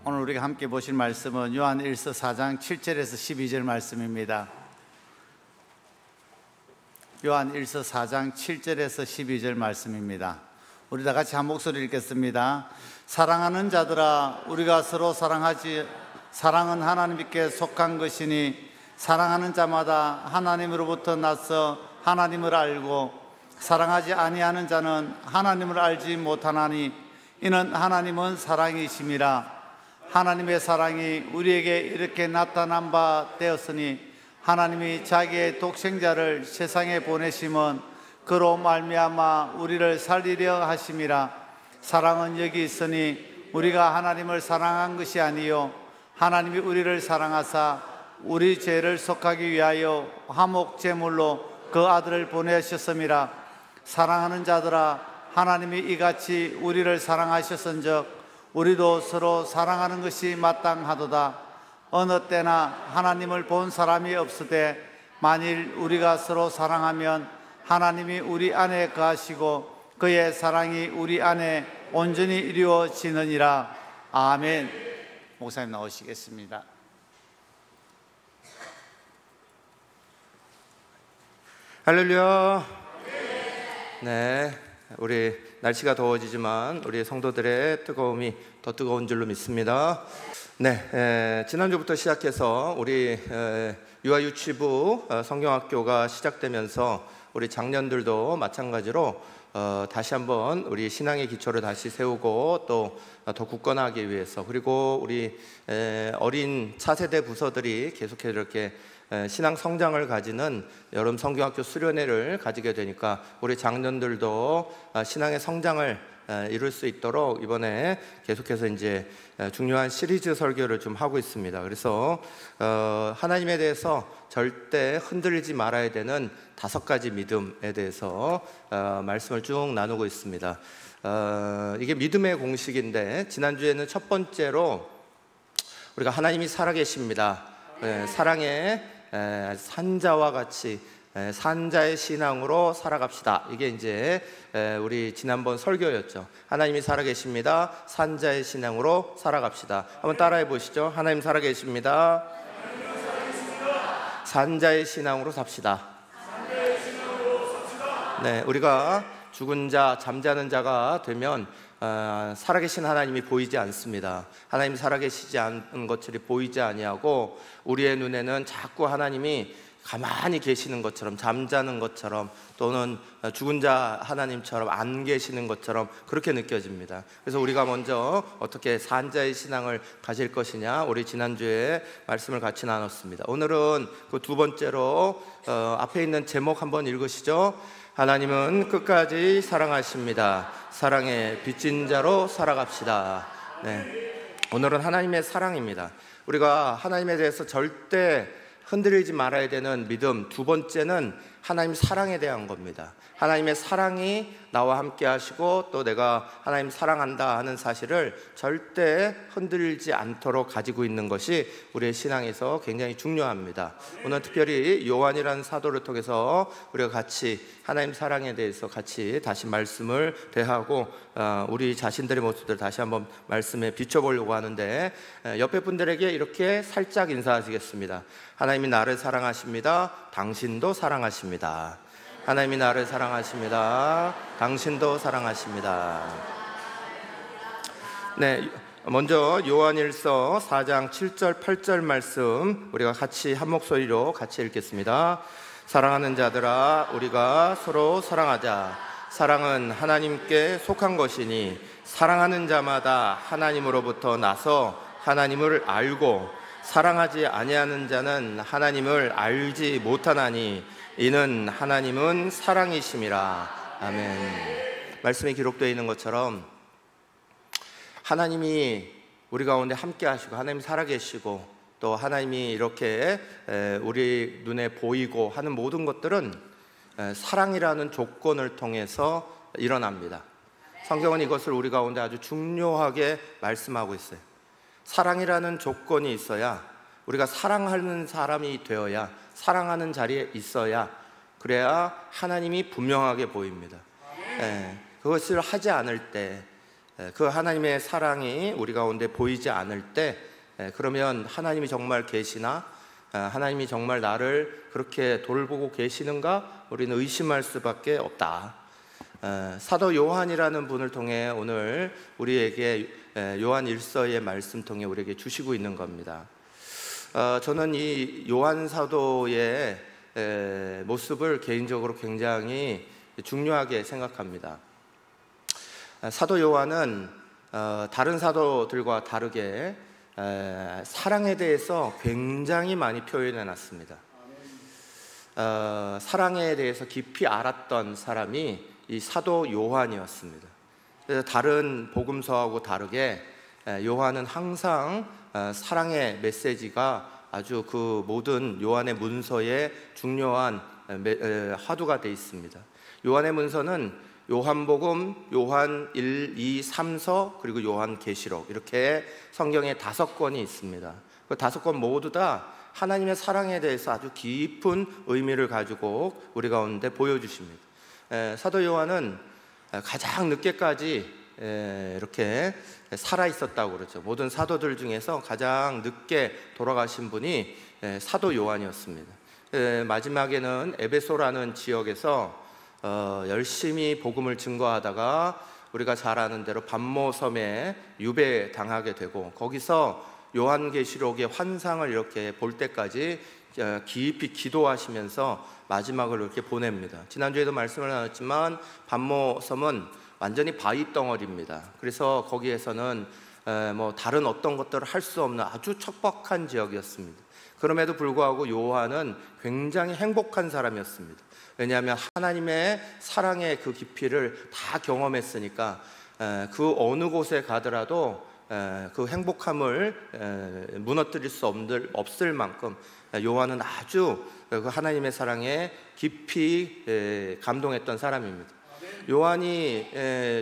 오늘 우리가 함께 보실 말씀은 요한 1서 4장 7절에서 12절 말씀입니다. 요한 1서 4장 7절에서 12절 말씀입니다. 우리 다 같이 한 목소리 읽겠습니다. 사랑하는 자들아, 우리가 서로 사랑하지. 사랑은 하나님께 속한 것이니 사랑하는 자마다 하나님으로부터 나서 하나님을 알고 사랑하지 아니하는 자는 하나님을 알지 못하나니 이는 하나님은 사랑이심이라. 하나님의 사랑이 우리에게 이렇게 나타난 바 되었으니 하나님이 자기의 독생자를 세상에 보내심은 그로 말미암아 우리를 살리려 하심이라. 사랑은 여기 있으니 우리가 하나님을 사랑한 것이 아니요 하나님이 우리를 사랑하사 우리 죄를 속하기 위하여 화목 제물로 그 아들을 보내셨음이라. 사랑하는 자들아, 하나님이 이같이 우리를 사랑하셨은즉 우리도 서로 사랑하는 것이 마땅하도다. 어느 때나 하나님을 본 사람이 없으되 만일 우리가 서로 사랑하면 하나님이 우리 안에 거하시고 그의 사랑이 우리 안에 온전히 이루어지느니라. 아멘. 목사님 나오시겠습니다. 할렐루야. 네, 우리 날씨가 더워지지만 우리 성도들의 뜨거움이 더 뜨거운 줄로 믿습니다. 네, 지난주부터 시작해서 우리 유아유치부 성경학교가 시작되면서 우리 장년들도 마찬가지로 다시 한번 우리 신앙의 기초를 다시 세우고 또 더 굳건하기 위해서, 그리고 우리 어린 차세대 부서들이 계속해서 이렇게 신앙 성장을 가지는 여름 성경학교 수련회를 가지게 되니까 우리 장년들도 신앙의 성장을 이룰 수 있도록 이번에 계속해서 이제 중요한 시리즈 설교를 좀 하고 있습니다. 그래서 하나님에 대해서 절대 흔들리지 말아야 되는 5가지 믿음에 대해서 말씀을 쭉 나누고 있습니다. 이게 믿음의 공식인데, 지난주에는 첫 번째로 우리가 하나님이 살아계십니다. 사랑의 산자와 같이 산자의 신앙으로 살아갑시다. 이게 이제 우리 지난번 설교였죠. 하나님이 살아계십니다. 산자의 신앙으로 살아갑시다. 한번 따라해 보시죠. 하나님 살아계십니다. 산자의 신앙으로 삽시다. 네, 우리가 죽은 자, 잠자는 자가 되면 살아계신 하나님이 보이지 않습니다. 하나님이 살아계시지 않은 것들이 보이지 아니하고 우리의 눈에는 자꾸 하나님이 가만히 계시는 것처럼, 잠자는 것처럼, 또는 죽은 자 하나님처럼 안 계시는 것처럼 그렇게 느껴집니다. 그래서 우리가 먼저 어떻게 산자의 신앙을 가질 것이냐, 우리 지난주에 말씀을 같이 나눴습니다. 오늘은 그 두 번째로 앞에 있는 제목 한번 읽으시죠. 하나님은 끝까지 사랑하십니다. 사랑의 빚진 자로 살아갑시다. 네, 오늘은 하나님의 사랑입니다. 우리가 하나님에 대해서 절대 흔들리지 말아야 되는 믿음, 두 번째는 하나님 사랑에 대한 겁니다. 하나님의 사랑이 나와 함께 하시고 또 내가 하나님 사랑한다 하는 사실을 절대 흔들리지 않도록 가지고 있는 것이 우리의 신앙에서 굉장히 중요합니다. 오늘 특별히 요한이라는 사도를 통해서 우리가 같이 하나님 사랑에 대해서 같이 다시 말씀을 대하고 우리 자신들의 모습들을 다시 한번 말씀에 비춰보려고 하는데, 옆에 분들에게 이렇게 살짝 인사하시겠습니다. 하나님이 나를 사랑하십니다. 당신도 사랑하십니다. 하나님이 나를 사랑하십니다. 당신도 사랑하십니다. 네, 먼저 요한일서 4장 7절 8절 말씀 우리가 같이 한 목소리로 같이 읽겠습니다. 사랑하는 자들아, 우리가 서로 사랑하자. 사랑은 하나님께 속한 것이니 사랑하는 자마다 하나님으로부터 나서 하나님을 알고 사랑하지 아니하는 자는 하나님을 알지 못하나니 이는 하나님은 사랑이심이라. 아멘. 말씀에 기록되어 있는 것처럼 하나님이 우리 가운데 함께 하시고 하나님 살아계시고 또 하나님이 이렇게 우리 눈에 보이고 하는 모든 것들은 사랑이라는 조건을 통해서 일어납니다. 성경은 이것을 우리 가운데 아주 중요하게 말씀하고 있어요. 사랑이라는 조건이 있어야, 우리가 사랑하는 사람이 되어야, 사랑하는 자리에 있어야, 그래야 하나님이 분명하게 보입니다. 그것을 하지 않을 때 그 하나님의 사랑이 우리 가운데 보이지 않을 때, 그러면 하나님이 정말 계시나? 하나님이 정말 나를 그렇게 돌보고 계시는가? 우리는 의심할 수밖에 없다. 사도 요한이라는 분을 통해 오늘 우리에게 요한 1서의 말씀 통해 우리에게 주시고 있는 겁니다. 저는 이 요한 사도의 모습을 개인적으로 굉장히 중요하게 생각합니다. 사도 요한은 다른 사도들과 다르게 사랑에 대해서 굉장히 많이 표현해 놨습니다. 사랑에 대해서 깊이 알았던 사람이 이 사도 요한이었습니다. 그래서 다른 복음서하고 다르게 요한은 항상 사랑의 메시지가 아주 그 모든 요한의 문서의 중요한 화두가 되어 있습니다. 요한의 문서는 요한복음, 요한 1, 2, 3서 그리고 요한계시록 이렇게 성경에 5권이 있습니다. 그 5권 모두 다 하나님의 사랑에 대해서 아주 깊은 의미를 가지고 우리 가운데 보여주십니다. 사도 요한은 가장 늦게까지 이렇게 살아 있었다고 그러죠. 모든 사도들 중에서 가장 늦게 돌아가신 분이 사도 요한이었습니다. 마지막에는 에베소라는 지역에서 열심히 복음을 증거하다가 우리가 잘 아는 대로 반모섬에 유배당하게 되고, 거기서 요한계시록의 환상을 이렇게 볼 때까지 깊이 기도하시면서 마지막을 이렇게 보냅니다. 지난주에도 말씀을 나눴지만 반모섬은 완전히 바위 덩어리입니다. 그래서 거기에서는 뭐 다른 어떤 것들을 할 수 없는 아주 척박한 지역이었습니다. 그럼에도 불구하고 요한은 굉장히 행복한 사람이었습니다. 왜냐하면 하나님의 사랑의 그 깊이를 다 경험했으니까 그 어느 곳에 가더라도 그 행복함을 무너뜨릴 수 없을 만큼 요한은 아주 그 하나님의 사랑에 깊이 감동했던 사람입니다. 요한이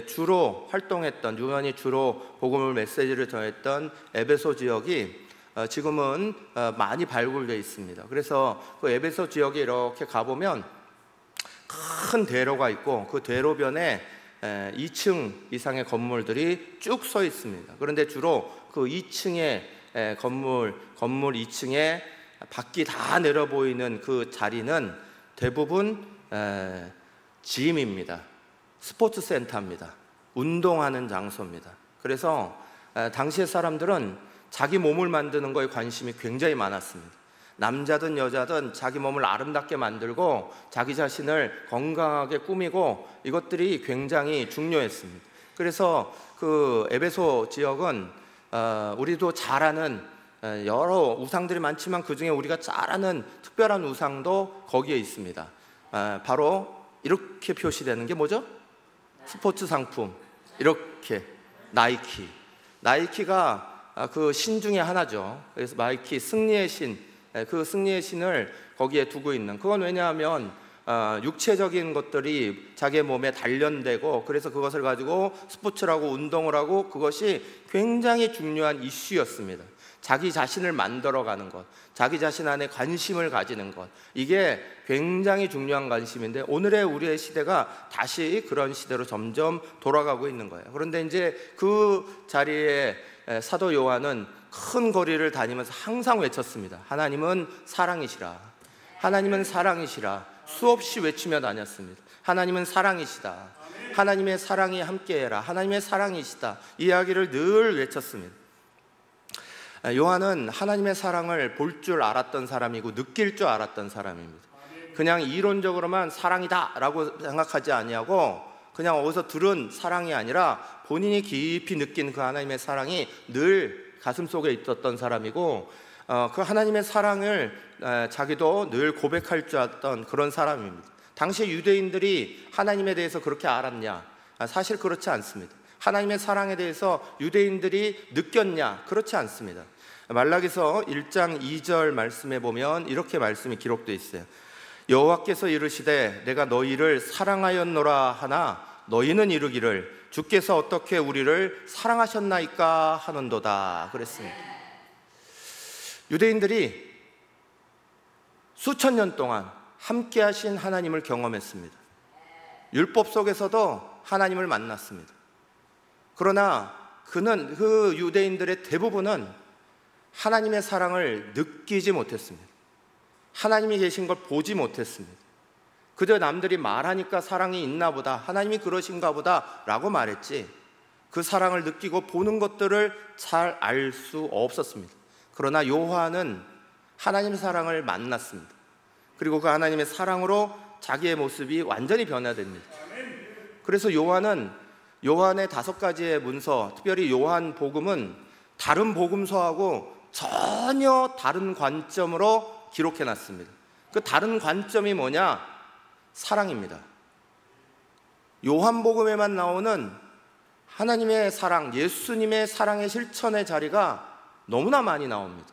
주로 활동했던, 요한이 주로 복음을 메시지를 전했던 에베소 지역이 지금은 많이 발굴되어 있습니다. 그래서 그 에베소 지역에 이렇게 가보면 큰 대로가 있고 그 대로변에 2층 이상의 건물들이 쭉 서 있습니다. 그런데 주로 그 2층의 건물 2층에 밖이 다 내려 보이는 그 자리는 대부분 짐입니다. 스포츠 센터입니다. 운동하는 장소입니다. 그래서 당시의 사람들은 자기 몸을 만드는 거에 관심이 굉장히 많았습니다. 남자든 여자든 자기 몸을 아름답게 만들고 자기 자신을 건강하게 꾸미고 이것들이 굉장히 중요했습니다. 그래서 그 에베소 지역은 우리도 잘 아는 여러 우상들이 많지만 그 중에 우리가 잘 아는 특별한 우상도 거기에 있습니다. 바로 이렇게 표시되는 게 뭐죠? 스포츠 상품. 이렇게 나이키가 그 신 중에 하나죠. 그래서 나이키 승리의 신, 그 승리의 신을 거기에 두고 있는, 그건 왜냐하면 육체적인 것들이 자기의 몸에 단련되고 그래서 그것을 가지고 스포츠라고 운동을 하고 그것이 굉장히 중요한 이슈였습니다. 자기 자신을 만들어가는 것, 자기 자신 안에 관심을 가지는 것, 이게 굉장히 중요한 관심인데 오늘의 우리의 시대가 다시 그런 시대로 점점 돌아가고 있는 거예요. 그런데 이제 그 자리에 사도 요한은 큰 거리를 다니면서 항상 외쳤습니다. 하나님은 사랑이시라. 하나님은 사랑이시라. 수없이 외치며 다녔습니다. 하나님은 사랑이시다. 하나님의 사랑이 함께해라. 하나님의 사랑이시다. 이 이야기를 늘 외쳤습니다. 요한은 하나님의 사랑을 볼 줄 알았던 사람이고 느낄 줄 알았던 사람입니다. 그냥 이론적으로만 사랑이다 라고 생각하지 아니하고 그냥 어디서 들은 사랑이 아니라 본인이 깊이 느낀 그 하나님의 사랑이 늘 가슴속에 있었던 사람이고 그 하나님의 사랑을 자기도 늘 고백할 줄 알았던 그런 사람입니다. 당시 유대인들이 하나님에 대해서 그렇게 알았냐? 사실 그렇지 않습니다. 하나님의 사랑에 대해서 유대인들이 느꼈냐? 그렇지 않습니다. 말라기서 1장 2절 말씀에 보면 이렇게 말씀이 기록되어 있어요. 여호와께서 이르시되 내가 너희를 사랑하였노라 하나 너희는 이르기를 주께서 어떻게 우리를 사랑하셨나이까 하는도다 그랬습니다. 유대인들이 수천 년 동안 함께 하신 하나님을 경험했습니다. 율법 속에서도 하나님을 만났습니다. 그러나 그 유대인들의 대부분은 하나님의 사랑을 느끼지 못했습니다. 하나님이 계신 걸 보지 못했습니다. 그저 남들이 말하니까 사랑이 있나 보다, 하나님이 그러신가 보다 라고 말했지, 그 사랑을 느끼고 보는 것들을 잘 알 수 없었습니다. 그러나 요한은 하나님의 사랑을 만났습니다. 그리고 그 하나님의 사랑으로 자기의 모습이 완전히 변화됩니다. 그래서 요한의 5가지의 문서, 특별히 요한 복음은 다른 복음서하고 전혀 다른 관점으로 기록해놨습니다. 그 다른 관점이 뭐냐? 사랑입니다. 요한복음에만 나오는 하나님의 사랑, 예수님의 사랑의 실천의 자리가 너무나 많이 나옵니다.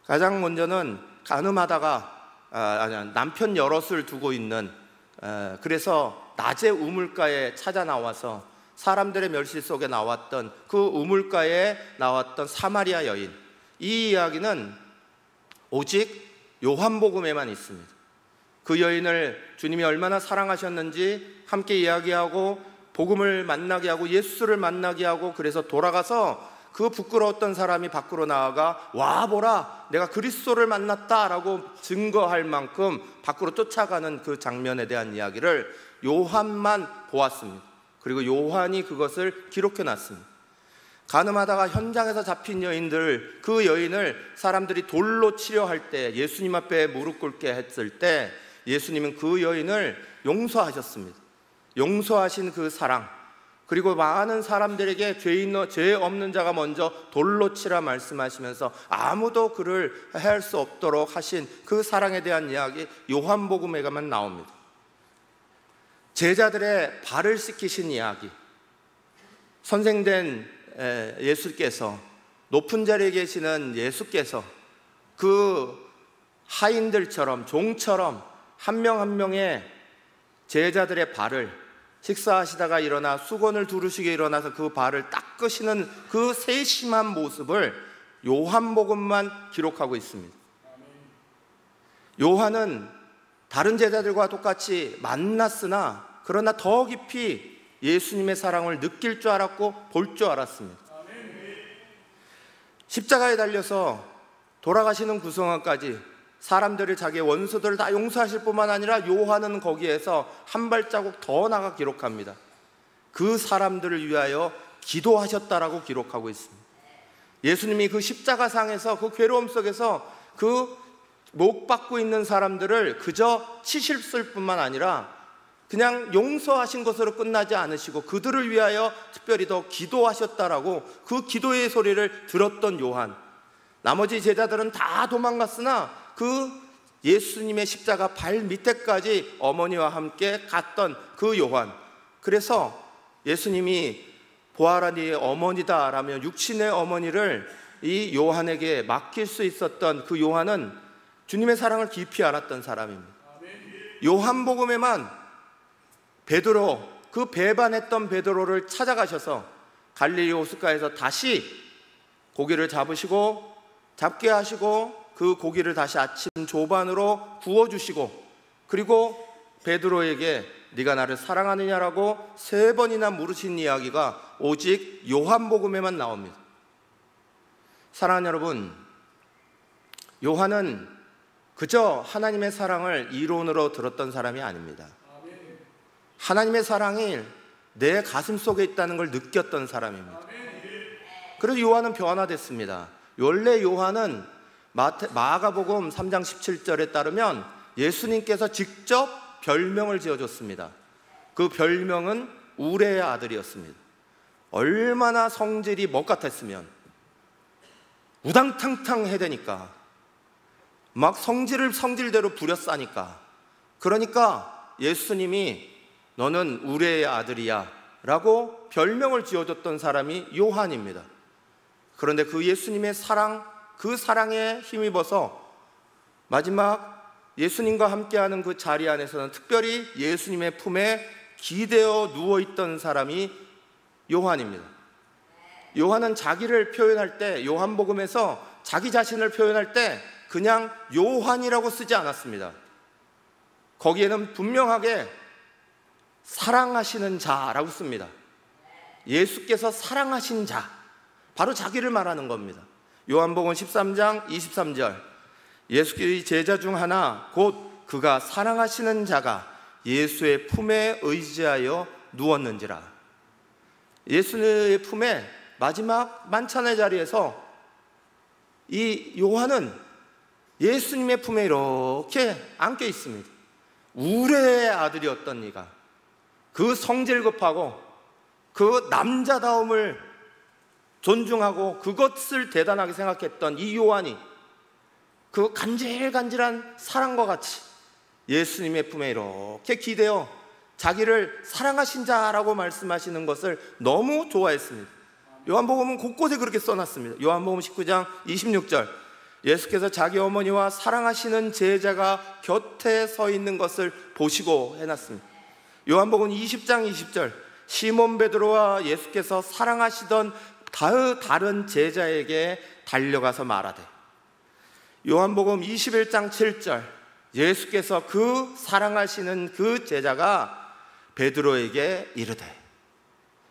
가장 먼저는 가늠하다가 남편 여럿을 두고 있는, 그래서 낮에 우물가에 찾아 나와서 사람들의 멸시 속에 나왔던 그 우물가에 나왔던 사마리아 여인, 이 이야기는 오직 요한복음에만 있습니다. 그 여인을 주님이 얼마나 사랑하셨는지 함께 이야기하고 복음을 만나게 하고 예수를 만나게 하고, 그래서 돌아가서 그 부끄러웠던 사람이 밖으로 나아가 와 보라 내가 그리스도를 만났다라고 증거할 만큼 밖으로 쫓아가는 그 장면에 대한 이야기를 요한만 보았습니다. 그리고 요한이 그것을 기록해 놨습니다. 가늠하다가 현장에서 잡힌 여인들, 그 여인을 사람들이 돌로 치려 할 때, 예수님 앞에 무릎 꿇게 했을 때 예수님은 그 여인을 용서하셨습니다. 용서하신 그 사랑, 그리고 많은 사람들에게 죄 없는 자가 먼저 돌로 치라 말씀하시면서 아무도 그를 해할 수 없도록 하신 그 사랑에 대한 이야기, 요한복음에만 나옵니다. 제자들의 발을 씻기신 이야기, 선생된 예수께서, 높은 자리에 계시는 예수께서 그 하인들처럼, 종처럼 한 명 한 명의 제자들의 발을, 식사하시다가 일어나 수건을 두르시게 일어나서 그 발을 닦으시는 그 세심한 모습을 요한복음만 기록하고 있습니다. 요한은 다른 제자들과 똑같이 만났으나 그러나 더 깊이 예수님의 사랑을 느낄 줄 알았고 볼 줄 알았습니다. 십자가에 달려서 돌아가시는 그 순간까지 사람들을, 자기의 원수들을 다 용서하실 뿐만 아니라 요한은 거기에서 한 발자국 더 나가 기록합니다. 그 사람들을 위하여 기도하셨다라고 기록하고 있습니다. 예수님이 그 십자가상에서, 그 괴로움 속에서 그 못 받고 있는 사람들을 그저 치실 뿐만 아니라 그냥 용서하신 것으로 끝나지 않으시고 그들을 위하여 특별히 더 기도하셨다라고 그 기도의 소리를 들었던 요한. 나머지 제자들은 다 도망갔으나 그 예수님의 십자가 발 밑에까지 어머니와 함께 갔던 그 요한. 그래서 예수님이 보아라 네 어머니다 라며 육신의 어머니를 이 요한에게 맡길 수 있었던 그 요한은 주님의 사랑을 깊이 알았던 사람입니다. 요한복음에만 베드로, 그 배반했던 베드로를 찾아가셔서 갈릴리 호숫가에서 다시 고기를 잡게 하시고 그 고기를 다시 아침 조반으로 구워주시고, 그리고 베드로에게 네가 나를 사랑하느냐라고 3번이나 물으신 이야기가 오직 요한복음에만 나옵니다. 사랑하는 여러분, 요한은 그저 하나님의 사랑을 이론으로 들었던 사람이 아닙니다. 하나님의 사랑이 내 가슴 속에 있다는 걸 느꼈던 사람입니다. 그래서 요한은 변화됐습니다. 원래 요한은 마가복음 3장 17절에 따르면 예수님께서 직접 별명을 지어줬습니다. 그 별명은 우레의 아들이었습니다. 얼마나 성질이 먹같았으면 우당탕탕 해대니까 막 성질대로 부려싸니까, 그러니까 예수님이 너는 우레의 아들이야 라고 별명을 지어줬던 사람이 요한입니다. 그런데 그 예수님의 사랑, 그 사랑에 힘입어서 마지막 예수님과 함께하는 그 자리 안에서는 특별히 예수님의 품에 기대어 누워있던 사람이 요한입니다. 요한은 자기를 표현할 때, 요한복음에서 자기 자신을 표현할 때 그냥 요한이라고 쓰지 않았습니다. 거기에는 분명하게 사랑하시는 자라고 씁니다. 예수께서 사랑하신 자, 바로 자기를 말하는 겁니다. 요한복음 13장 23절, 예수의 제자 중 하나 곧 그가 사랑하시는 자가 예수의 품에 의지하여 누웠는지라. 예수의 품에 마지막 만찬의 자리에서 이 요한은 예수님의 품에 이렇게 안겨 있습니다. 우레의 아들이었던 이가, 그 성질 급하고 그 남자다움을 존중하고 그것을 대단하게 생각했던 이 요한이 그 간질간질한 사랑과 같이 예수님의 품에 이렇게 기대어 자기를 사랑하신 자라고 말씀하시는 것을 너무 좋아했습니다. 요한복음은 곳곳에 그렇게 써놨습니다. 요한복음 19장 26절, 예수께서 자기 어머니와 사랑하시는 제자가 곁에 서 있는 것을 보시고 해놨습니다. 요한복음 20장 20절, 시몬 베드로와 예수께서 사랑하시던 다른 제자에게 달려가서 말하되. 요한복음 21장 7절, 예수께서 그 사랑하시는 그 제자가 베드로에게 이르되.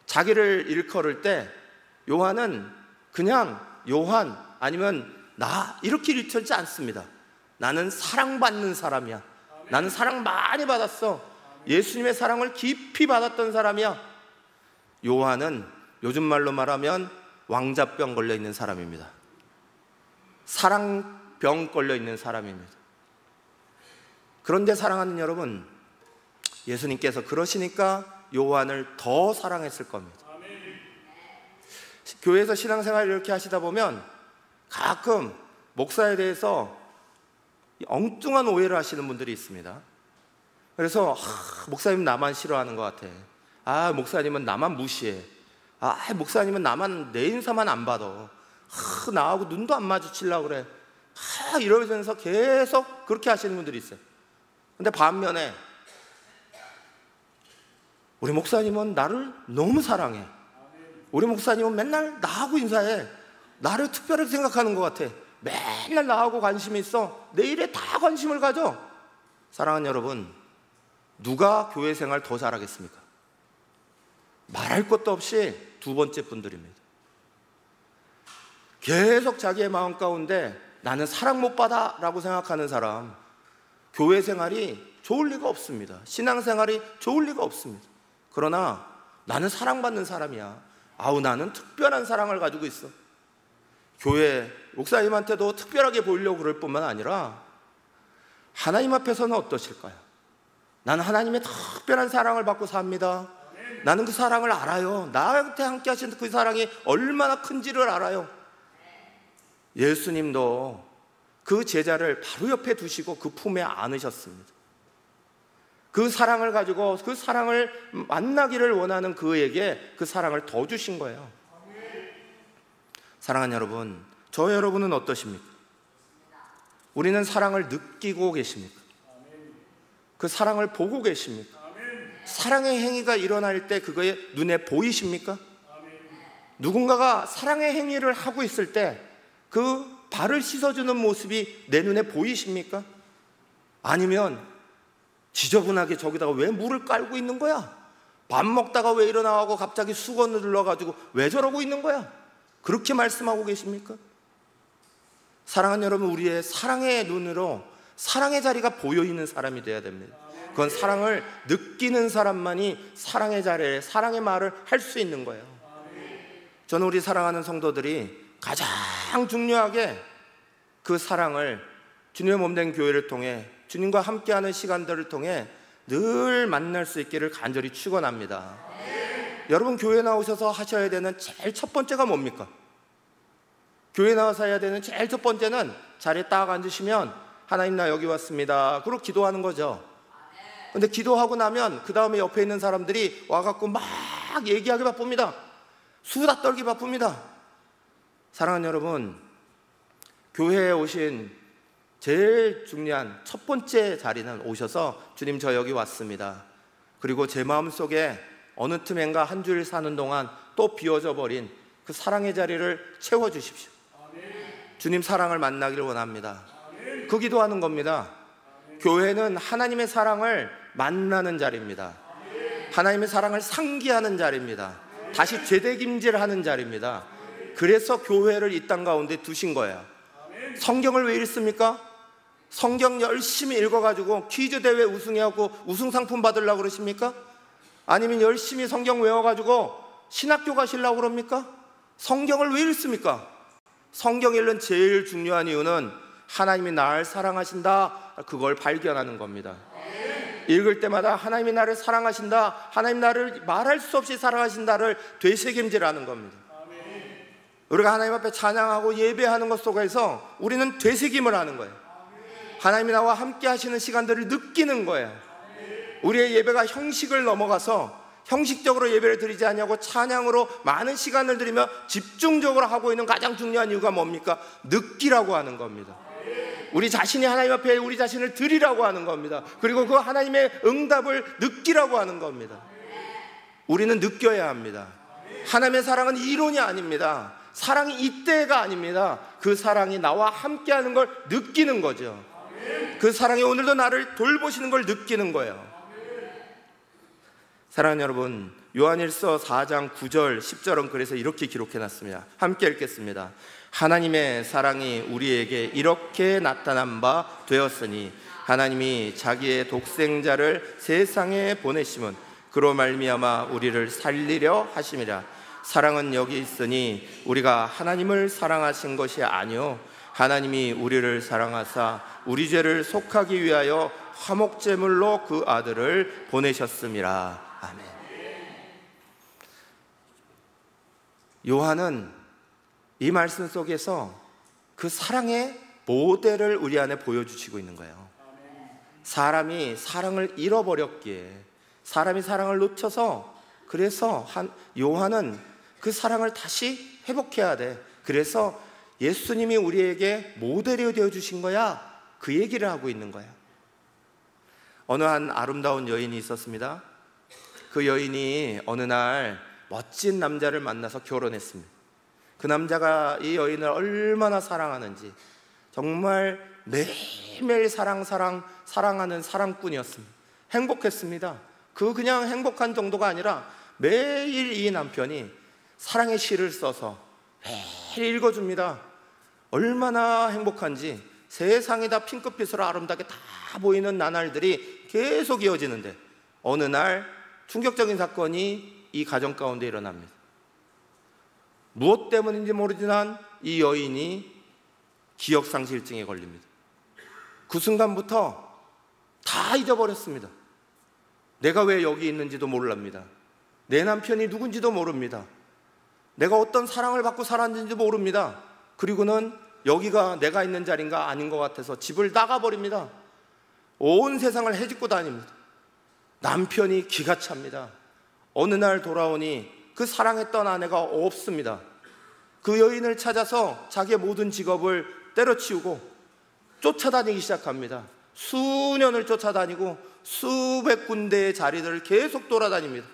자기를 일컬을 때 요한은 그냥 요한 아니면 나 이렇게 일컬지 않습니다. 나는 사랑받는 사람이야. 나는 사랑 많이 받았어. 예수님의 사랑을 깊이 받았던 사람이야. 요한은 요즘 말로 말하면 왕자병 걸려있는 사람입니다. 사랑병 걸려있는 사람입니다. 그런데 사랑하는 여러분, 예수님께서 그러시니까 요한을 더 사랑했을 겁니다. 교회에서 신앙생활을 이렇게 하시다 보면 가끔 목사에 대해서 엉뚱한 오해를 하시는 분들이 있습니다. 그래서 목사님 나만 싫어하는 것 같아. 목사님은 나만 무시해. 목사님은 나만 내 인사만 안 받아. 나하고 눈도 안 마주치려고 그래. 이러면서 계속 그렇게 하시는 분들이 있어요. 근데 반면에 우리 목사님은 나를 너무 사랑해. 우리 목사님은 맨날 나하고 인사해. 나를 특별하게 생각하는 것 같아. 맨날 나하고 관심이 있어. 내 일에 다 관심을 가져. 사랑하는 여러분, 누가 교회 생활 더 잘하겠습니까? 말할 것도 없이 두 번째 분들입니다. 계속 자기의 마음 가운데 나는 사랑 못 받아 라고 생각하는 사람, 교회 생활이 좋을 리가 없습니다. 신앙생활이 좋을 리가 없습니다. 그러나 나는 사랑받는 사람이야. 나는 특별한 사랑을 가지고 있어. 교회 목사님한테도 특별하게 보이려고 그럴 뿐만 아니라 하나님 앞에서는 어떠실까요? 나는 하나님의 특별한 사랑을 받고 삽니다. 나는 그 사랑을 알아요. 나한테 함께 하신 그 사랑이 얼마나 큰지를 알아요. 예수님도 그 제자를 바로 옆에 두시고 그 품에 안으셨습니다. 그 사랑을 가지고 그 사랑을 만나기를 원하는 그에게 그 사랑을 더 주신 거예요. 사랑하는 여러분, 저 여러분은 어떠십니까? 우리는 사랑을 느끼고 계십니까? 그 사랑을 보고 계십니까? 사랑의 행위가 일어날 때 그거에 눈에 보이십니까? 누군가가 사랑의 행위를 하고 있을 때 그 발을 씻어주는 모습이 내 눈에 보이십니까? 아니면 지저분하게 저기다가 왜 물을 깔고 있는 거야? 밥 먹다가 왜 일어나고 갑자기 수건을 눌러가지고 왜 저러고 있는 거야? 그렇게 말씀하고 계십니까? 사랑하는 여러분, 우리의 사랑의 눈으로 사랑의 자리가 보여있는 사람이 되어야 됩니다. 그건 사랑을 느끼는 사람만이 사랑의 자리에 사랑의 말을 할 수 있는 거예요. 저는 우리 사랑하는 성도들이 가장 중요하게 그 사랑을 주님의 몸된 교회를 통해 주님과 함께하는 시간들을 통해 늘 만날 수 있기를 간절히 축원합니다. 여러분, 교회 나오셔서 하셔야 되는 제일 첫 번째가 뭡니까? 교회 나와서 해야 되는 제일 첫 번째는 자리에 딱 앉으시면 하나님 나 여기 왔습니다 그리고 기도하는 거죠. 근데 기도하고 나면 그 다음에 옆에 있는 사람들이 와갖고 막 얘기하기 바쁩니다. 수다 떨기 바쁩니다. 사랑하는 여러분, 교회에 오신 제일 중요한 첫 번째 자리는 오셔서 주님 저 여기 왔습니다. 그리고 제 마음속에 어느 틈엔가 한 주일 사는 동안 또 비워져 버린 그 사랑의 자리를 채워주십시오. 주님 사랑을 만나기를 원합니다. 그 기도하는 겁니다. 교회는 하나님의 사랑을 만나는 자리입니다. 하나님의 사랑을 상기하는 자리입니다. 다시 죄되김질하는 자리입니다. 그래서 교회를 이 땅 가운데 두신 거예요. 성경을 왜 읽습니까? 성경 열심히 읽어가지고 퀴즈 대회 우승해갖고 우승 상품 받으려고 그러십니까? 아니면 열심히 성경 외워가지고 신학교 가시려고 그럽니까? 성경을 왜 읽습니까? 성경 읽는 제일 중요한 이유는 하나님이 나를 사랑하신다, 그걸 발견하는 겁니다. 읽을 때마다 하나님이 나를 사랑하신다, 하나님 나를 말할 수 없이 사랑하신다를 되새김질하는 겁니다. 우리가 하나님 앞에 찬양하고 예배하는 것 속에서 우리는 되새김을 하는 거예요. 하나님이 나와 함께 하시는 시간들을 느끼는 거예요. 우리의 예배가 형식을 넘어가서 형식적으로 예배를 드리지 않냐고 찬양으로 많은 시간을 들이며 집중적으로 하고 있는 가장 중요한 이유가 뭡니까? 느끼라고 하는 겁니다. 우리 자신이 하나님 앞에 우리 자신을 드리라고 하는 겁니다. 그리고 그 하나님의 응답을 느끼라고 하는 겁니다. 우리는 느껴야 합니다. 하나님의 사랑은 이론이 아닙니다. 사랑이 이때가 아닙니다. 그 사랑이 나와 함께하는 걸 느끼는 거죠. 그 사랑이 오늘도 나를 돌보시는 걸 느끼는 거예요. 사랑하는 여러분, 요한일서 4장 9절 10절은 그래서 이렇게 기록해놨습니다. 함께 읽겠습니다. 하나님의 사랑이 우리에게 이렇게 나타난 바 되었으니 하나님이 자기의 독생자를 세상에 보내심은 그로 말미암아 우리를 살리려 하심이라. 사랑은 여기 있으니 우리가 하나님을 사랑하신 것이 아니요 하나님이 우리를 사랑하사 우리 죄를 속하기 위하여 화목제물로 그 아들을 보내셨음이라. 아멘. 요한은 이 말씀 속에서 그 사랑의 모델을 우리 안에 보여주시고 있는 거예요. 사람이 사랑을 잃어버렸기에, 사람이 사랑을 놓쳐서, 그래서 요한은 그 사랑을 다시 회복해야 돼. 그래서 예수님이 우리에게 모델이 되어주신 거야, 그 얘기를 하고 있는 거야. 어느 한 아름다운 여인이 있었습니다. 그 여인이 어느 날 멋진 남자를 만나서 결혼했습니다. 그 남자가 이 여인을 얼마나 사랑하는지, 정말 매일매일 사랑하는 사랑꾼이었습니다. 행복했습니다. 그냥 행복한 정도가 아니라 매일 이 남편이 사랑의 시를 써서 매일 읽어줍니다. 얼마나 행복한지. 세상이 다 핑크빛으로 아름답게 다 보이는 나날들이 계속 이어지는데 어느 날 충격적인 사건이 이 가정 가운데 일어납니다. 무엇 때문인지 모르지만 이 여인이 기억상실증에 걸립니다. 그 순간부터 다 잊어버렸습니다. 내가 왜 여기 있는지도 모릅니다. 내 남편이 누군지도 모릅니다. 내가 어떤 사랑을 받고 살았는지도 모릅니다. 그리고는 여기가 내가 있는 자리인가 아닌 것 같아서 집을 나가버립니다. 온 세상을 헤집고 다닙니다. 남편이 기가 찹니다. 어느 날 돌아오니 그 사랑했던 아내가 없습니다. 그 여인을 찾아서 자기의 모든 직업을 때려치우고 쫓아다니기 시작합니다. 수년을 쫓아다니고 수백 군데의 자리들을 계속 돌아다닙니다.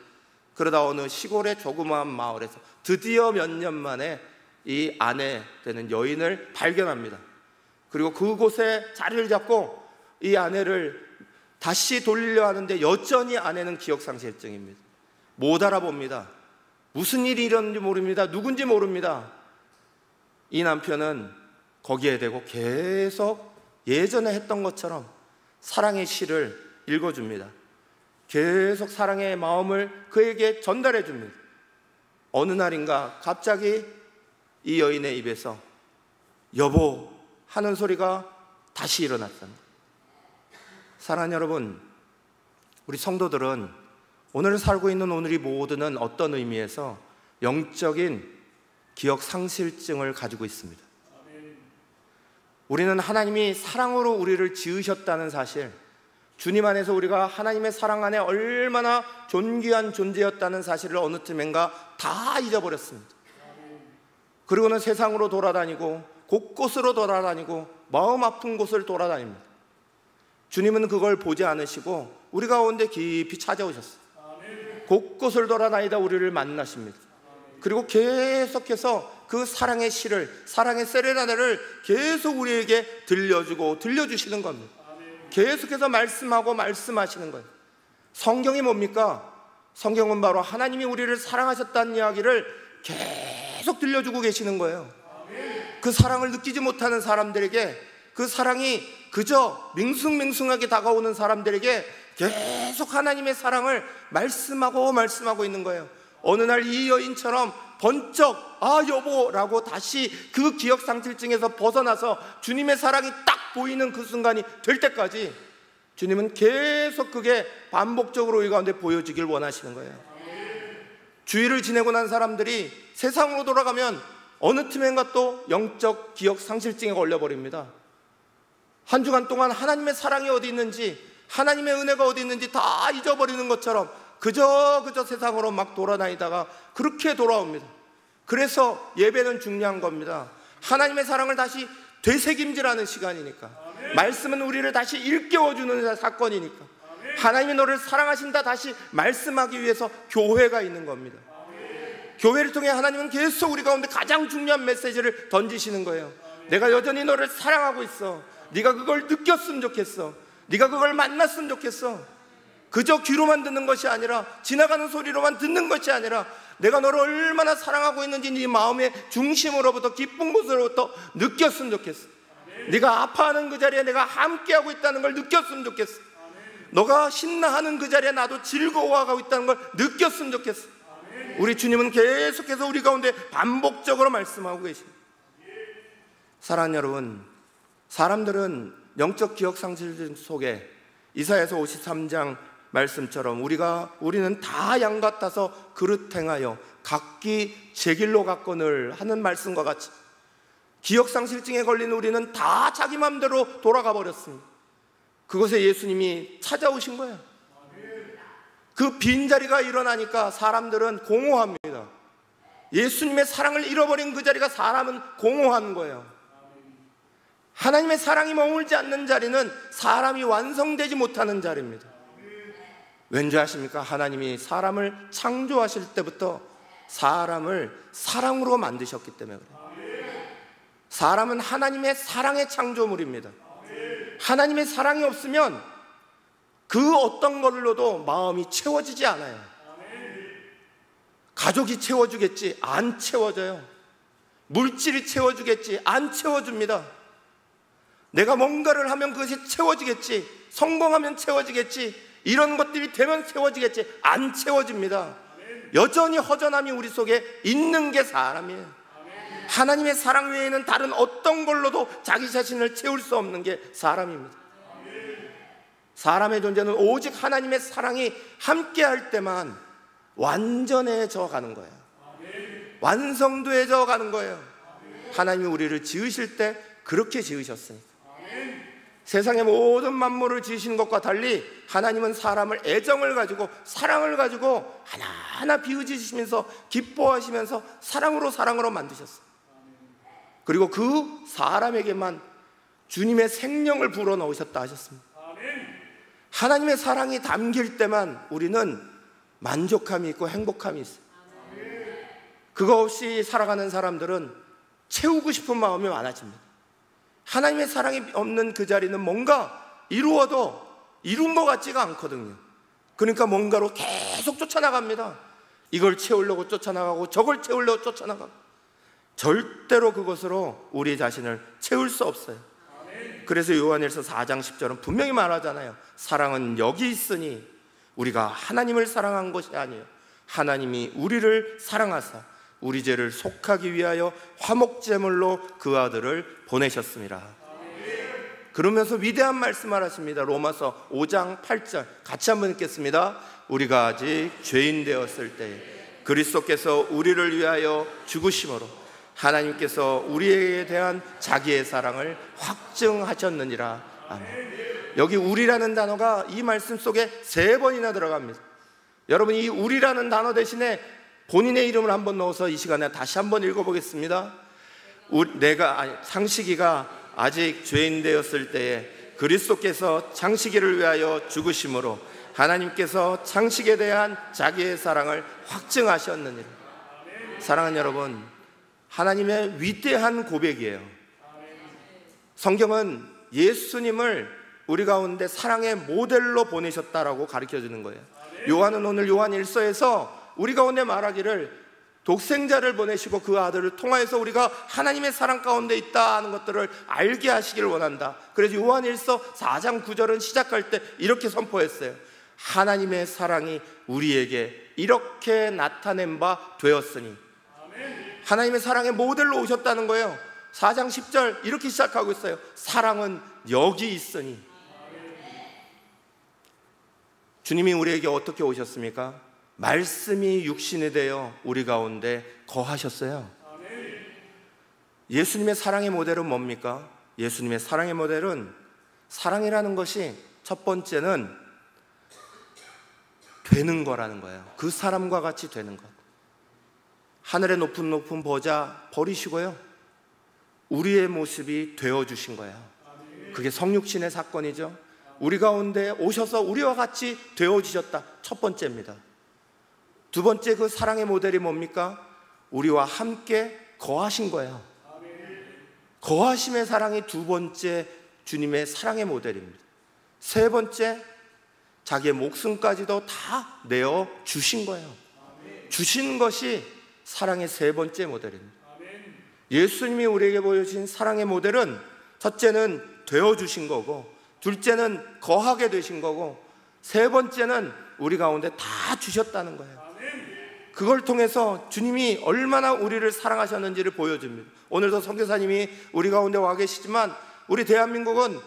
그러다 어느 시골의 조그마한 마을에서 드디어 몇 년 만에 이 아내 되는 여인을 발견합니다. 그리고 그곳에 자리를 잡고 이 아내를 다시 돌리려 하는데 여전히 아내는 기억상실증입니다. 못 알아봅니다. 무슨 일이 일어났는지 모릅니다. 누군지 모릅니다. 이 남편은 거기에 대고 계속 예전에 했던 것처럼 사랑의 시를 읽어줍니다. 계속 사랑의 마음을 그에게 전달해 줍니다. 어느 날인가 갑자기 이 여인의 입에서 여보 하는 소리가 다시 일어났습니다. 사랑하는 여러분, 우리 성도들은 오늘 살고 있는 오늘이 모두는 어떤 의미에서 영적인 기억 상실증을 가지고 있습니다. 우리는 하나님이 사랑으로 우리를 지으셨다는 사실, 주님 안에서 우리가 하나님의 사랑 안에 얼마나 존귀한 존재였다는 사실을 어느 틈엔가 다 잊어버렸습니다. 그리고는 세상으로 돌아다니고 곳곳으로 돌아다니고 마음 아픈 곳을 돌아다닙니다. 주님은 그걸 보지 않으시고 우리 가운데 깊이 찾아오셨어요. 곳곳을 돌아다니다 우리를 만나십니다. 그리고 계속해서 그 사랑의 시를, 사랑의 세레나데를 계속 우리에게 들려주고 들려주시는 겁니다. 계속해서 말씀하고 말씀하시는 거예요. 성경이 뭡니까? 성경은 바로 하나님이 우리를 사랑하셨다는 이야기를 계속 들려주고 계시는 거예요. 그 사랑을 느끼지 못하는 사람들에게, 그 사랑이 그저 맹숭맹숭하게 다가오는 사람들에게 계속 하나님의 사랑을 말씀하고 있는 거예요. 어느 날 이 여인처럼 번쩍 여보라고 다시 그 기억상실증에서 벗어나서 주님의 사랑이 딱 보이는 그 순간이 될 때까지 주님은 계속 그게 반복적으로 우리 가운데 보여지길 원하시는 거예요. 주일을 지내고 난 사람들이 세상으로 돌아가면 어느 틈엔가 또 영적 기억상실증에 걸려버립니다. 한 주간 동안 하나님의 사랑이 어디 있는지, 하나님의 은혜가 어디 있는지 다 잊어버리는 것처럼 그저 세상으로 막 돌아다니다가 그렇게 돌아옵니다. 그래서 예배는 중요한 겁니다. 하나님의 사랑을 다시 되새김질하는 시간이니까, 말씀은 우리를 다시 일깨워주는 사건이니까, 하나님이 너를 사랑하신다 다시 말씀하기 위해서 교회가 있는 겁니다. 교회를 통해 하나님은 계속 우리 가운데 가장 중요한 메시지를 던지시는 거예요. 내가 여전히 너를 사랑하고 있어. 네가 그걸 느꼈으면 좋겠어. 네가 그걸 만났으면 좋겠어. 그저 귀로만 듣는 것이 아니라, 지나가는 소리로만 듣는 것이 아니라, 내가 너를 얼마나 사랑하고 있는지 네 마음의 중심으로부터, 깊은 곳으로부터 느꼈으면 좋겠어. 네가 아파하는 그 자리에 내가 함께하고 있다는 걸 느꼈으면 좋겠어. 너가 신나하는 그 자리에 나도 즐거워하고 있다는 걸 느꼈으면 좋겠어. 우리 주님은 계속해서 우리 가운데 반복적으로 말씀하고 계십니다. 사랑하는 여러분, 사람들은 영적 기억상실 속에 이사야서 53장 말씀처럼 우리는 다 양 같아서 그릇 행하여 각기 제 길로 갔거늘 하는 말씀과 같이, 기억상실증에 걸린 우리는 다 자기 마음대로 돌아가 버렸습니다. 그곳에 예수님이 찾아오신 거예요. 그 빈자리가 일어나니까 사람들은 공허합니다. 예수님의 사랑을 잃어버린 그 자리가 사람은 공허한 거예요. 하나님의 사랑이 머물지 않는 자리는 사람이 완성되지 못하는 자리입니다. 왠지 아십니까? 하나님이 사람을 창조하실 때부터 사람을 사랑으로 만드셨기 때문에 그래요. 사람은 하나님의 사랑의 창조물입니다. 하나님의 사랑이 없으면 그 어떤 걸로도 마음이 채워지지 않아요. 가족이 채워주겠지, 안 채워져요. 물질이 채워주겠지, 안 채워줍니다. 내가 뭔가를 하면 그것이 채워지겠지, 성공하면 채워지겠지, 이런 것들이 되면 채워지겠지, 안 채워집니다. 여전히 허전함이 우리 속에 있는 게 사람이에요. 하나님의 사랑 외에는 다른 어떤 걸로도 자기 자신을 채울 수 없는 게 사람입니다. 사람의 존재는 오직 하나님의 사랑이 함께할 때만 완전해져 가는 거예요. 완성돼져 가는 거예요. 하나님이 우리를 지으실 때 그렇게 지으셨으니까. 세상의 모든 만물을 지으신 것과 달리 하나님은 사람을 애정을 가지고, 사랑을 가지고 하나하나 비우지시면서 기뻐하시면서 사랑으로 만드셨어요. 그리고 그 사람에게만 주님의 생명을 불어넣으셨다 하셨습니다. 하나님의 사랑이 담길 때만 우리는 만족함이 있고 행복함이 있어요. 그거 없이 살아가는 사람들은 채우고 싶은 마음이 많아집니다. 하나님의 사랑이 없는 그 자리는 뭔가 이루어도 이룬 것 같지가 않거든요. 그러니까 뭔가로 계속 쫓아나갑니다. 이걸 채우려고 쫓아나가고 저걸 채우려고 쫓아나가고, 절대로 그것으로 우리 자신을 채울 수 없어요. 그래서 요한일서 4장 10절은 분명히 말하잖아요. 사랑은 여기 있으니 우리가 하나님을 사랑한 것이 아니에요. 하나님이 우리를 사랑하사 우리 죄를 속하기 위하여 화목제물로 그 아들을 보내셨습니다. 그러면서 위대한 말씀을 하십니다. 로마서 5장 8절 같이 한번 읽겠습니다. 우리가 아직 죄인 되었을 때 그리스도께서 우리를 위하여 죽으심으로 하나님께서 우리에 대한 자기의 사랑을 확증하셨느니라. 아멘. 여기 우리라는 단어가 이 말씀 속에 3번이나 들어갑니다. 여러분, 이 우리라는 단어 대신에 본인의 이름을 한번 넣어서 이 시간에 다시 한번 읽어보겠습니다. 창식이가 아직 죄인 되었을 때에 그리스도께서 창식이를 위하여 죽으심으로 하나님께서 창식에 대한 자기의 사랑을 확증하셨느니라. 사랑하는 여러분, 하나님의 위대한 고백이에요. 성경은 예수님을 우리 가운데 사랑의 모델로 보내셨다라고 가르쳐주는 거예요. 요한은 오늘 요한 1서에서 우리 가운데 말하기를 독생자를 보내시고 그 아들을 통하여서 우리가 하나님의 사랑 가운데 있다 하는 것들을 알게 하시기를 원한다. 그래서 요한 1서 4장 9절은 시작할 때 이렇게 선포했어요. 하나님의 사랑이 우리에게 이렇게 나타낸 바 되었으니. 하나님의 사랑의 모델로 오셨다는 거예요. 4장 10절 이렇게 시작하고 있어요. 사랑은 여기 있으니. 주님이 우리에게 어떻게 오셨습니까? 말씀이 육신이 되어 우리 가운데 거하셨어요. 예수님의 사랑의 모델은 뭡니까? 예수님의 사랑의 모델은, 사랑이라는 것이 첫 번째는 되는 거라는 거예요. 그 사람과 같이 되는 것. 하늘의 높은 높은 보좌 버리시고요, 우리의 모습이 되어주신 거예요. 그게 성육신의 사건이죠. 우리 가운데 오셔서 우리와 같이 되어주셨다. 첫 번째입니다. 두 번째, 그 사랑의 모델이 뭡니까? 우리와 함께 거하신 거예요. 거하심의 사랑이 두 번째 주님의 사랑의 모델입니다. 세 번째, 자기의 목숨까지도 다 내어 주신 거예요. 주신 것이 사랑의 세 번째 모델입니다. 예수님이 우리에게 보여주신 사랑의 모델은, 첫째는 되어 주신 거고, 둘째는 거하게 되신 거고, 세 번째는 우리 가운데 다 주셨다는 거예요. 그걸 통해서 주님이 얼마나 우리를 사랑하셨는지를 보여줍니다. 오늘도 선교사님이 우리 가운데 와 계시지만, 우리 대한민국은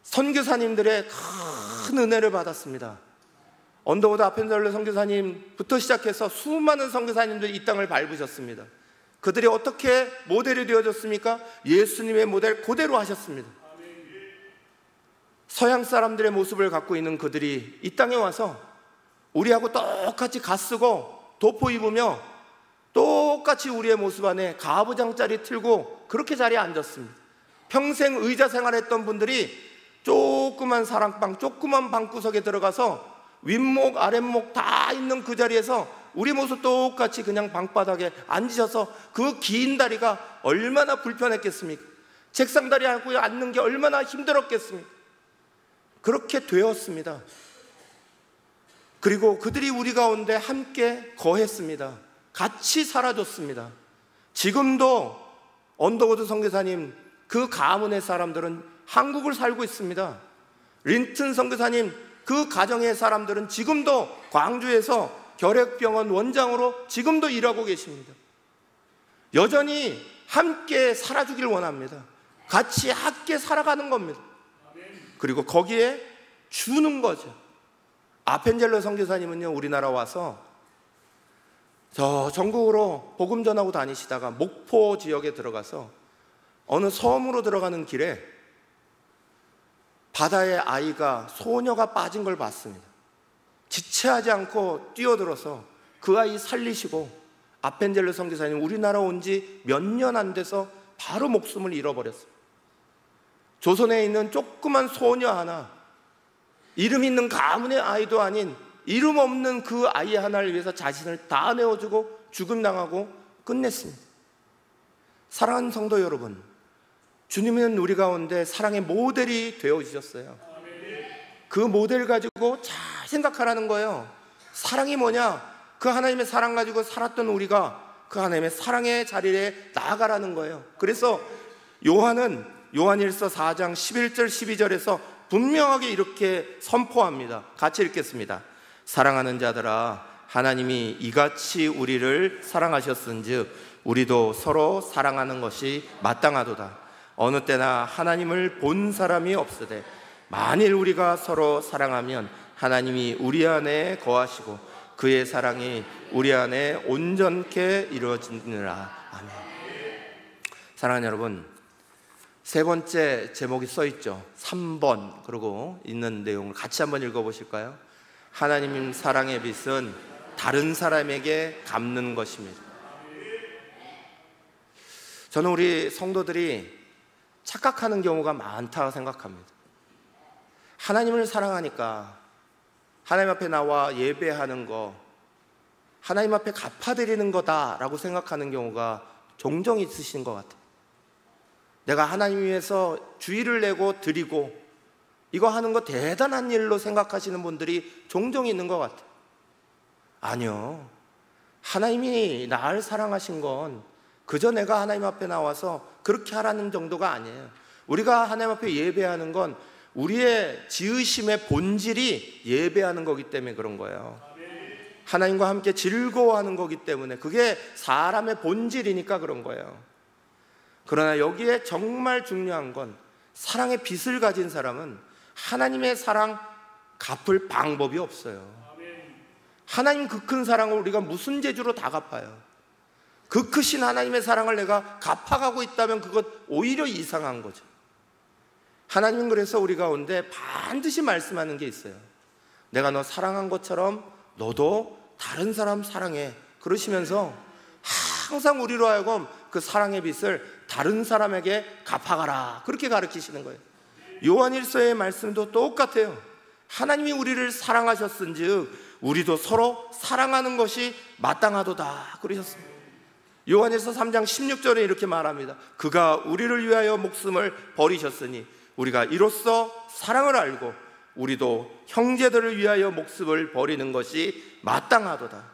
선교사님들의 큰 은혜를 받았습니다. 언더우드 아펜젤러 선교사님부터 시작해서 수많은 선교사님들이 이 땅을 밟으셨습니다. 그들이 어떻게 모델이 되어졌습니까? 예수님의 모델 그대로 하셨습니다. 서양 사람들의 모습을 갖고 있는 그들이 이 땅에 와서 우리하고 똑같이 갓 쓰고 도포 입으며 똑같이 우리의 모습 안에 가부장짜리 틀고 그렇게 자리에 앉았습니다. 평생 의자 생활했던 분들이 조그만 사랑방, 조그만 방구석에 들어가서 윗목 아랫목 다 있는 그 자리에서 우리 모습 똑같이 그냥 방바닥에 앉으셔서 그 긴 다리가 얼마나 불편했겠습니까? 책상 다리에 앉는 게 얼마나 힘들었겠습니까? 그렇게 되었습니다. 그리고 그들이 우리 가운데 함께 거했습니다. 같이 살아줬습니다. 지금도 언더우드 선교사님 그 가문의 사람들은 한국을 살고 있습니다. 린튼 선교사님 그 가정의 사람들은 지금도 광주에서 결핵병원 원장으로 지금도 일하고 계십니다. 여전히 함께 살아주길 원합니다. 같이 함께 살아가는 겁니다. 그리고 거기에 주는 거죠. 아펜젤러 선교사님은요, 우리나라 와서 저 전국으로 복음 전하고 다니시다가 목포 지역에 들어가서 어느 섬으로 들어가는 길에 바다에 아이가, 소녀가 빠진 걸 봤습니다. 지체하지 않고 뛰어들어서 그 아이 살리시고, 아펜젤러 선교사님 우리나라 온 지 몇 년 안 돼서 바로 목숨을 잃어버렸어요. 조선에 있는 조그만 소녀 하나, 이름 있는 가문의 아이도 아닌 이름 없는 그 아이 하나를 위해서 자신을 다 내어주고 죽음당하고 끝냈습니다. 사랑하는 성도 여러분, 주님은 우리 가운데 사랑의 모델이 되어주셨어요. 그 모델 가지고 잘 생각하라는 거예요. 사랑이 뭐냐? 그 하나님의 사랑 가지고 살았던 우리가 그 하나님의 사랑의 자리에 나아가라는 거예요. 그래서 요한은 요한일서 4장 11절 12절에서 분명하게 이렇게 선포합니다. 같이 읽겠습니다. 사랑하는 자들아, 하나님이 이같이 우리를 사랑하셨은즉 우리도 서로 사랑하는 것이 마땅하도다. 어느 때나 하나님을 본 사람이 없으되 만일 우리가 서로 사랑하면 하나님이 우리 안에 거하시고 그의 사랑이 우리 안에 온전케 이루어지느라. 아멘. 사랑하는 여러분, 세 번째 제목이 써 있죠. 3번 그리고 있는 내용을 같이 한번 읽어보실까요? 하나님 사랑의 빛은 다른 사람에게 갚는 것입니다. 저는 우리 성도들이 착각하는 경우가 많다고 생각합니다. 하나님을 사랑하니까 하나님 앞에 나와 예배하는 거, 하나님 앞에 갚아드리는 거다라고 생각하는 경우가 종종 있으신 것 같아요. 내가 하나님 위해서 주의를 내고 드리고 이거 하는 거 대단한 일로 생각하시는 분들이 종종 있는 것 같아요. 아니요. 하나님이 나를 사랑하신 건 그저 내가 하나님 앞에 나와서 그렇게 하라는 정도가 아니에요. 우리가 하나님 앞에 예배하는 건 우리의 지으심의 본질이 예배하는 거기 때문에 그런 거예요. 하나님과 함께 즐거워하는 거기 때문에 그게 사람의 본질이니까 그런 거예요. 그러나 여기에 정말 중요한 건 사랑의 빛을 가진 사람은 하나님의 사랑 갚을 방법이 없어요. 하나님 그 큰 사랑을 우리가 무슨 재주로 다 갚아요? 그 크신 하나님의 사랑을 내가 갚아가고 있다면 그것 오히려 이상한 거죠. 하나님은 그래서 우리 가운데 반드시 말씀하는 게 있어요. 내가 너 사랑한 것처럼 너도 다른 사람 사랑해. 그러시면서 항상 우리로 하여금 그 사랑의 빛을 다른 사람에게 갚아가라. 그렇게 가르치시는 거예요. 요한일서의 말씀도 똑같아요. 하나님이 우리를 사랑하셨은즉 우리도 서로 사랑하는 것이 마땅하도다 그러셨습니다. 요한일서 3장 16절에 이렇게 말합니다. 그가 우리를 위하여 목숨을 버리셨으니 우리가 이로써 사랑을 알고 우리도 형제들을 위하여 목숨을 버리는 것이 마땅하도다.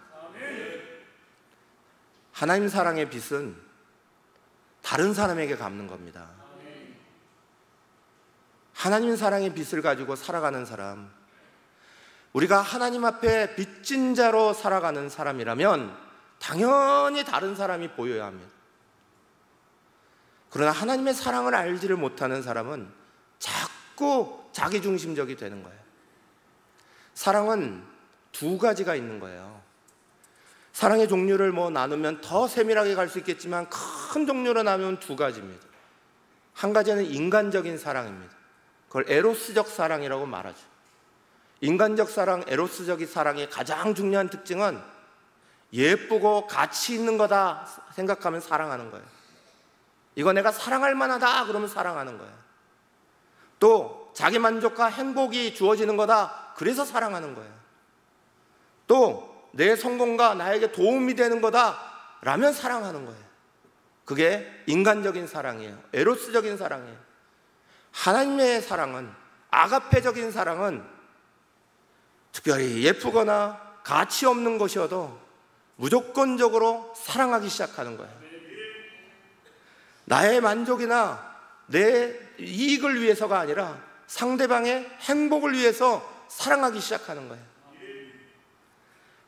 하나님 사랑의 빛은 다른 사람에게 갚는 겁니다. 하나님 사랑의 빛을 가지고 살아가는 사람, 우리가 하나님 앞에 빚진 자로 살아가는 사람이라면 당연히 다른 사람이 보여야 합니다. 그러나 하나님의 사랑을 알지를 못하는 사람은 자꾸 자기중심적이 되는 거예요. 사랑은 두 가지가 있는 거예요. 사랑의 종류를 나누면 더 세밀하게 갈 수 있겠지만 큰 종류로 나누면 두 가지입니다. 한 가지는 인간적인 사랑입니다. 그걸 에로스적 사랑이라고 말하죠. 인간적 사랑, 에로스적 사랑의 가장 중요한 특징은 예쁘고 가치 있는 거다 생각하면 사랑하는 거예요. 이거 내가 사랑할 만하다 그러면 사랑하는 거예요. 또 자기 만족과 행복이 주어지는 거다 그래서 사랑하는 거예요. 또 내 성공과 나에게 도움이 되는 거다 라면 사랑하는 거예요. 그게 인간적인 사랑이에요. 에로스적인 사랑이에요. 하나님의 사랑은, 아가페적인 사랑은 특별히 예쁘거나 가치 없는 것이어도 무조건적으로 사랑하기 시작하는 거예요. 나의 만족이나 내 이익을 위해서가 아니라 상대방의 행복을 위해서 사랑하기 시작하는 거예요.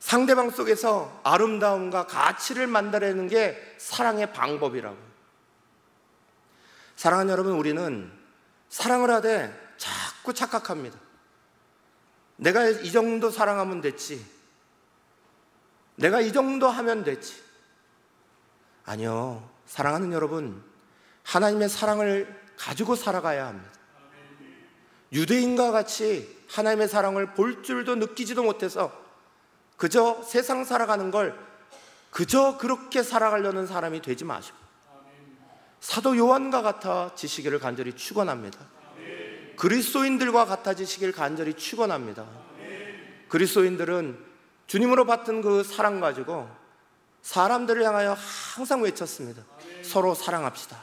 상대방 속에서 아름다움과 가치를 만들어내는 게 사랑의 방법이라고요. 사랑하는 여러분, 우리는 사랑을 하되 자꾸 착각합니다. 내가 이 정도 사랑하면 됐지. 내가 이 정도 하면 됐지. 아니요. 사랑하는 여러분, 하나님의 사랑을 가지고 살아가야 합니다. 유대인과 같이 하나님의 사랑을 볼 줄도 느끼지도 못해서 그저 세상 살아가는 걸 그저 그렇게 살아가려는 사람이 되지 마시고 사도 요한과 같아지시기를 간절히 축원합니다. 그리스도인들과 같아지시길 간절히 축원합니다. 그리스도인들은 주님으로 받은 그 사랑 가지고 사람들을 향하여 항상 외쳤습니다. 서로 사랑합시다.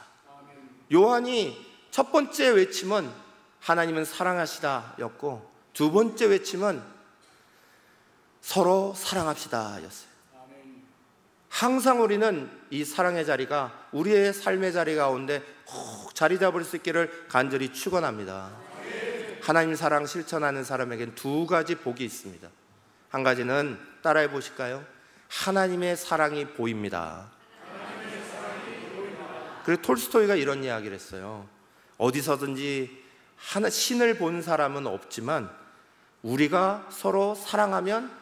요한이 첫 번째 외침은 하나님은 사랑하시다 였고 두 번째 외침은 서로 사랑합시다 였어요. 항상 우리는 이 사랑의 자리가 우리의 삶의 자리 가운데 꼭 자리 잡을 수 있기를 간절히 축원합니다. 하나님 사랑 실천하는 사람에겐 두 가지 복이 있습니다. 한 가지는 따라해 보실까요? 하나님의 사랑이 보입니다. 그리고 톨스토이가 이런 이야기를 했어요. 어디서든지 신을 본 사람은 없지만 우리가 서로 사랑하면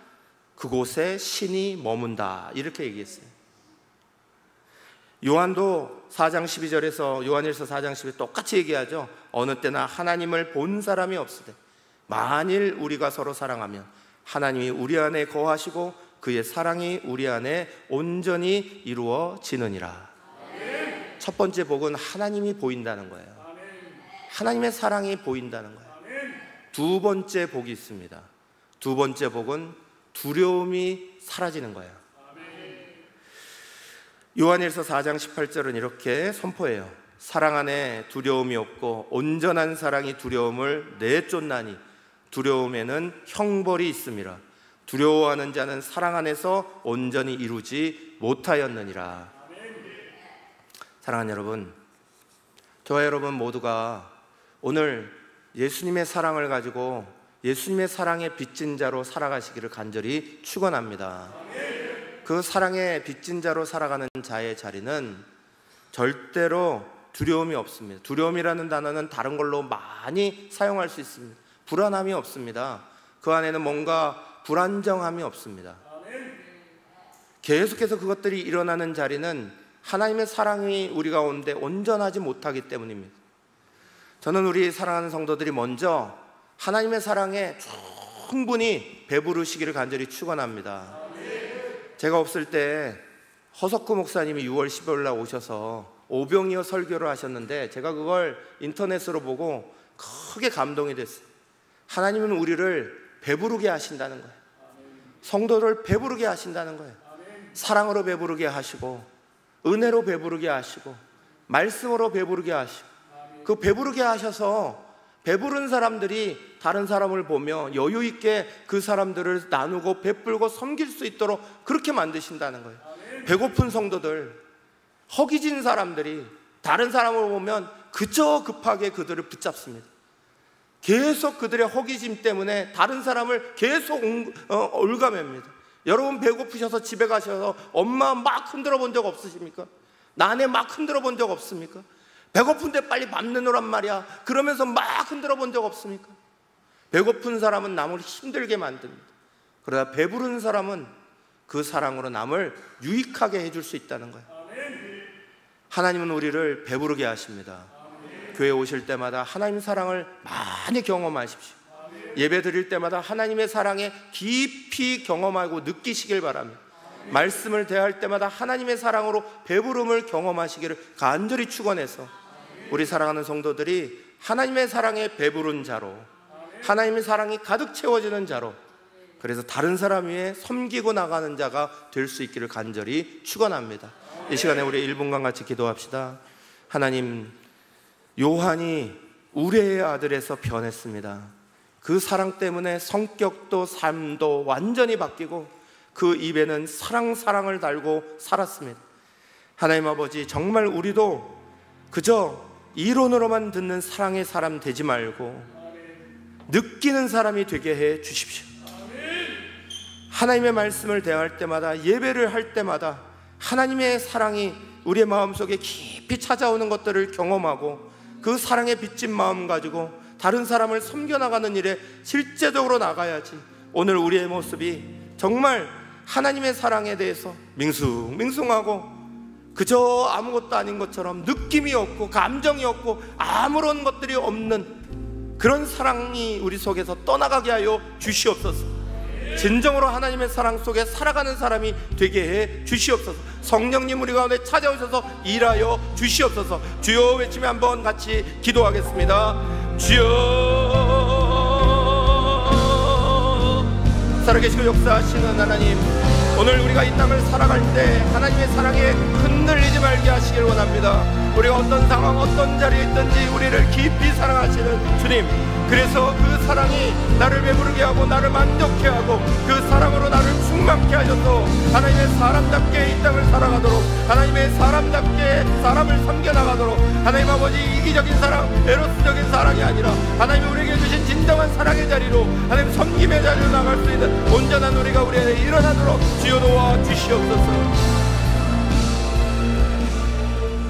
그곳에 신이 머문다 이렇게 얘기했어요. 요한도 4장 12절에서 요한일서 4장 12절 똑같이 얘기하죠. 어느 때나 하나님을 본 사람이 없으되 만일 우리가 서로 사랑하면 하나님이 우리 안에 거하시고 그의 사랑이 우리 안에 온전히 이루어지느니라. 첫 번째 복은 하나님이 보인다는 거예요. 하나님의 사랑이 보인다는 거예요. 두 번째 복이 있습니다. 두 번째 복은 두려움이 사라지는 거예요. 요한일서 4장 18절은 이렇게 선포해요. 사랑 안에 두려움이 없고 온전한 사랑이 두려움을 내쫓나니 두려움에는 형벌이 있음이라. 두려워하는 자는 사랑 안에서 온전히 이루지 못하였느니라. 사랑하는 여러분, 저와 여러분 모두가 오늘 예수님의 사랑을 가지고 예수님의 사랑의 빚진 자로 살아가시기를 간절히 축원합니다. 그 사랑의 빚진 자로 살아가는 자의 자리는 절대로 두려움이 없습니다. 두려움이라는 단어는 다른 걸로 많이 사용할 수 있습니다. 불안함이 없습니다. 그 안에는 뭔가 불안정함이 없습니다. 계속해서 그것들이 일어나는 자리는 하나님의 사랑이 우리 가운데 온전하지 못하기 때문입니다. 저는 우리 사랑하는 성도들이 먼저 하나님의 사랑에 충분히 배부르시기를 간절히 축원합니다. 제가 없을 때 허석구 목사님이 6월 15일 날 오셔서 오병이어 설교를 하셨는데 제가 그걸 인터넷으로 보고 크게 감동이 됐어요. 하나님은 우리를 배부르게 하신다는 거예요. 성도를 배부르게 하신다는 거예요. 사랑으로 배부르게 하시고 은혜로 배부르게 하시고 말씀으로 배부르게 하시고, 그 배부르게 하셔서 배부른 사람들이 다른 사람을 보며 여유 있게 그 사람들을 나누고 베풀고 섬길 수 있도록 그렇게 만드신다는 거예요. 배고픈 성도들, 허기진 사람들이 다른 사람을 보면 그저 급하게 그들을 붙잡습니다. 계속 그들의 허기짐 때문에 다른 사람을 계속 올가맵니다. 여러분 배고프셔서 집에 가셔서 엄마 막 흔들어 본 적 없으십니까? 난에 막 흔들어 본 적 없습니까? 배고픈데 빨리 밥 내놓으란 말이야 그러면서 막 흔들어 본 적 없습니까? 배고픈 사람은 남을 힘들게 만듭니다. 그러나 배부른 사람은 그 사랑으로 남을 유익하게 해줄 수 있다는 거예요. 하나님은 우리를 배부르게 하십니다. 교회 오실 때마다 하나님 사랑을 많이 경험하십시오. 예배 드릴 때마다 하나님의 사랑에 깊이 경험하고 느끼시길 바랍니다. 말씀을 대할 때마다 하나님의 사랑으로 배부름을 경험하시기를 간절히 축원해서 우리 사랑하는 성도들이 하나님의 사랑에 배부른 자로, 하나님의 사랑이 가득 채워지는 자로, 그래서 다른 사람 위에 섬기고 나가는 자가 될 수 있기를 간절히 축원합니다. 이 시간에 우리 1분간 같이 기도합시다. 하나님, 요한이 우레의 아들에서 변했습니다. 그 사랑 때문에 성격도 삶도 완전히 바뀌고 그 입에는 사랑을 달고 살았습니다. 하나님 아버지, 정말 우리도 그저 이론으로만 듣는 사랑의 사람 되지 말고 느끼는 사람이 되게 해 주십시오. 하나님의 말씀을 대할 때마다, 예배를 할 때마다 하나님의 사랑이 우리의 마음속에 깊이 찾아오는 것들을 경험하고 그 사랑에 빚진 마음 가지고 다른 사람을 섬겨나가는 일에 실제적으로 나가야지 오늘 우리의 모습이 정말 하나님의 사랑에 대해서 밍숭밍숭하고 그저 아무것도 아닌 것처럼 느낌이 없고 감정이 없고 아무런 것들이 없는 그런 사랑이 우리 속에서 떠나가게 하여 주시옵소서. 진정으로 하나님의 사랑 속에 살아가는 사람이 되게 해 주시옵소서. 성령님 우리 가운데 찾아오셔서 일하여 주시옵소서. 주여 외치며 한번 같이 기도하겠습니다. 주여, 살아계시고 역사하시는 하나님, 오늘 우리가 이 땅을 살아갈 때 하나님의 사랑에 흔들리지 말게 하시길 원합니다. 우리가 어떤 상황 어떤 자리에 있든지 우리를 깊이 사랑하시는 주님, 그래서 그 사랑이 나를 배부르게 하고 나를 만족해 하고 그 사랑으로 나를 충만케 하셔서 하나님의 사람답게 이 땅을 살아가도록, 하나님의 사람답게 사람을 섬겨나가도록, 하나님 아버지 이기적인 사랑, 에로스적인 사랑이 아니라 하나님이 우리에게 주신 진정한 사랑의 자리로, 하나님 섬김의 자리로 나갈 수 있는 온전한 우리가 우리 안에 일어나도록 주여 도와 주시옵소서.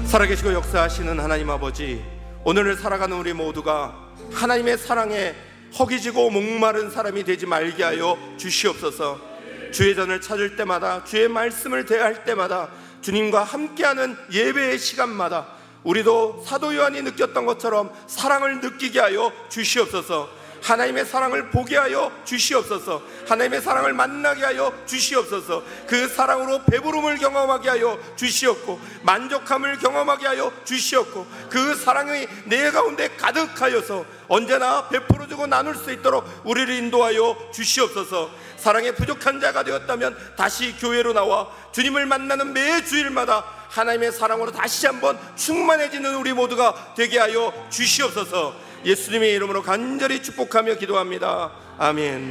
살아계시고 역사하시는 하나님 아버지, 오늘을 살아가는 우리 모두가 하나님의 사랑에 허기지고 목마른 사람이 되지 말게 하여 주시옵소서. 주의 전을 찾을 때마다, 주의 말씀을 대할 때마다, 주님과 함께하는 예배의 시간마다 우리도 사도 요한이 느꼈던 것처럼 사랑을 느끼게 하여 주시옵소서. 하나님의 사랑을 보게 하여 주시옵소서. 하나님의 사랑을 만나게 하여 주시옵소서. 그 사랑으로 배부름을 경험하게 하여 주시옵고 만족함을 경험하게 하여 주시옵고 그 사랑이 내 가운데 가득하여서 언제나 베풀어주고 나눌 수 있도록 우리를 인도하여 주시옵소서. 사랑에 부족한 자가 되었다면 다시 교회로 나와 주님을 만나는 매 주일마다 하나님의 사랑으로 다시 한번 충만해지는 우리 모두가 되게 하여 주시옵소서. 예수님의 이름으로 간절히 축복하며 기도합니다. 아멘.